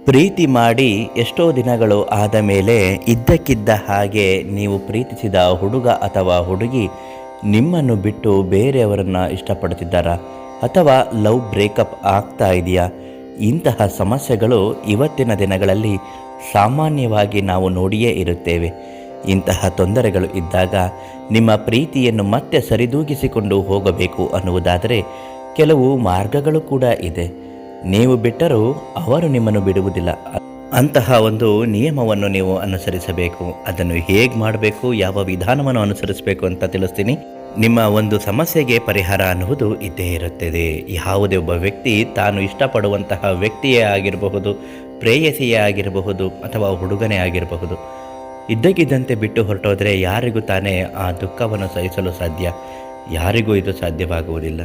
ಪ್ರೀತಿ ಮಾಡಿ ಎಷ್ಟೋ ದಿನಗಳು ಆದ ಮೇಲೆ ಇದ್ದಕ್ಕಿದ್ದ ಹಾಗೆ ನೀವು ಪ್ರೀತಿಸಿದ ಹುಡುಗ ಅಥವಾ ಹುಡುಗಿ ನಿಮ್ಮನ್ನು ಬಿಟ್ಟು ಬೇರೆಯವರನ್ನು ಇಷ್ಟಪಡುತ್ತಿದ್ದಾರಾ ಅಥವಾ ಲವ್ ಬ್ರೇಕಪ್ ಆಗ್ತಾ ಇದೆಯಾ? ಇಂತಹ ಸಮಸ್ಯೆಗಳು ಇವತ್ತಿನ ದಿನಗಳಲ್ಲಿ ಸಾಮಾನ್ಯವಾಗಿ ನಾವು ನೋಡಿಯೇ ಇರುತ್ತೇವೆ. ಇಂತಹ ತೊಂದರೆಗಳು ಇದ್ದಾಗ ನಿಮ್ಮ ಪ್ರೀತಿಯನ್ನು ಮತ್ತೆ ಸರಿದೂಗಿಸಿಕೊಂಡು ಹೋಗಬೇಕು ಅನ್ನುವುದಾದರೆ ಕೆಲವು ಮಾರ್ಗಗಳು ಕೂಡ ಇದೆ. ನೀವು ಬಿಟ್ಟರೂ ಅವರು ನಿಮ್ಮನ್ನು ಬಿಡುವುದಿಲ್ಲ. ಅಂತಹ ಒಂದು ನಿಯಮವನ್ನು ನೀವು ಅನುಸರಿಸಬೇಕು. ಅದನ್ನು ಹೇಗೆ ಮಾಡಬೇಕು, ಯಾವ ವಿಧಾನವನ್ನು ಅನುಸರಿಸಬೇಕು ಅಂತ ತಿಳಿಸ್ತೀನಿ. ನಿಮ್ಮ ಒಂದು ಸಮಸ್ಯೆಗೆ ಪರಿಹಾರ ಅನ್ನುವುದು ಇದ್ದೇ ಇರುತ್ತದೆ. ಯಾವುದೇ ಒಬ್ಬ ವ್ಯಕ್ತಿ ತಾನು ಇಷ್ಟಪಡುವಂತಹ ವ್ಯಕ್ತಿಯೇ ಆಗಿರಬಹುದು, ಪ್ರೇಯಸಿಯೇ ಆಗಿರಬಹುದು ಅಥವಾ ಹುಡುಗನೇ ಆಗಿರಬಹುದು, ಇದ್ದಕ್ಕಿದ್ದಂತೆ ಬಿಟ್ಟು ಹೊರಟೋದ್ರೆ ಯಾರಿಗೂ ತಾನೇ ಆ ದುಃಖವನ್ನು ಸಹಿಸಲು ಸಾಧ್ಯ? ಯಾರಿಗೂ ಇದು ಸಾಧ್ಯವಾಗುವುದಿಲ್ಲ.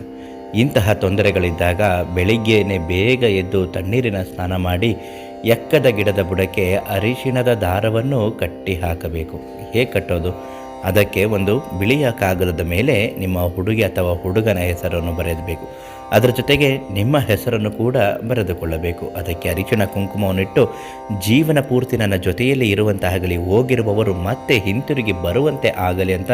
ಇಂತಹ ತೊಂದರೆಗಳಿದ್ದಾಗ ಬೆಳಿಗ್ಗೆಯೇ ಬೇಗ ಎದ್ದು ತಣ್ಣೀರಿನ ಸ್ನಾನ ಮಾಡಿ ಎಕ್ಕದ ಗಿಡದ ಬುಡಕ್ಕೆ ಅರಿಶಿಣದ ದಾರವನ್ನು ಕಟ್ಟಿ ಹಾಕಬೇಕು. ಹೇಗೆ ಕಟ್ಟೋದು? ಅದಕ್ಕೆ ಒಂದು ಬಿಳಿಯ ಕಾಗದದ ಮೇಲೆ ನಿಮ್ಮ ಹುಡುಗಿ ಅಥವಾ ಹುಡುಗನ ಹೆಸರನ್ನು ಬರೆಯಬೇಕು. ಅದರ ಜೊತೆಗೆ ನಿಮ್ಮ ಹೆಸರನ್ನು ಕೂಡ ಬರೆದುಕೊಳ್ಳಬೇಕು. ಅದಕ್ಕೆ ಅರಿಶಿಣ ಕುಂಕುಮವನ್ನಿಟ್ಟು ಜೀವನ ಪೂರ್ತಿ ನನ್ನ ಜೊತೆಯಲ್ಲಿ ಇರುವಂತಾಗಲಿ, ಹೋಗಿರುವವರು ಮತ್ತೆ ಹಿಂತಿರುಗಿ ಬರುವಂತೆ ಆಗಲಿ ಅಂತ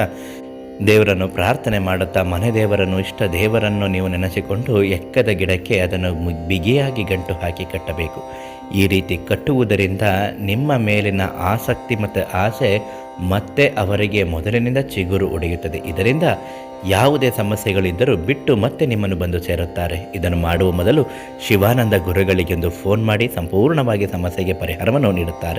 ದೇವರನ್ನು ಪ್ರಾರ್ಥನೆ ಮಾಡುತ್ತಾ ಮನೆ ದೇವರನ್ನು, ಇಷ್ಟ ದೇವರನ್ನು ನೀವು ನೆನೆಸಿಕೊಂಡು ಎಕ್ಕದ ಗಿಡಕ್ಕೆ ಅದನ್ನು ಬಿಗಿಯಾಗಿ ಗಂಟು ಹಾಕಿ ಕಟ್ಟಬೇಕು. ಈ ರೀತಿ ಕಟ್ಟುವುದರಿಂದ ನಿಮ್ಮ ಮೇಲಿನ ಆಸಕ್ತಿ ಮತ್ತು ಆಸೆ ಮತ್ತೆ ಅವರಿಗೆ ಮೊದಲಿನಿಂದ ಚಿಗುರು ಒಡೆಯುತ್ತದೆ. ಇದರಿಂದ ಯಾವುದೇ ಸಮಸ್ಯೆಗಳಿದ್ದರೂ ಬಿಟ್ಟು ಮತ್ತೆ ನಿಮ್ಮನ್ನು ಬಂದು ಸೇರುತ್ತಾರೆ. ಇದನ್ನು ಮಾಡುವ ಮೊದಲು ಶಿವಾನಂದ ಗುರುಗಳಿಗೆಂದು ಫೋನ್ ಮಾಡಿ ಸಂಪೂರ್ಣವಾಗಿ ಸಮಸ್ಯೆಗೆ ಪರಿಹಾರವನ್ನು ನೀಡುತ್ತಾರೆ.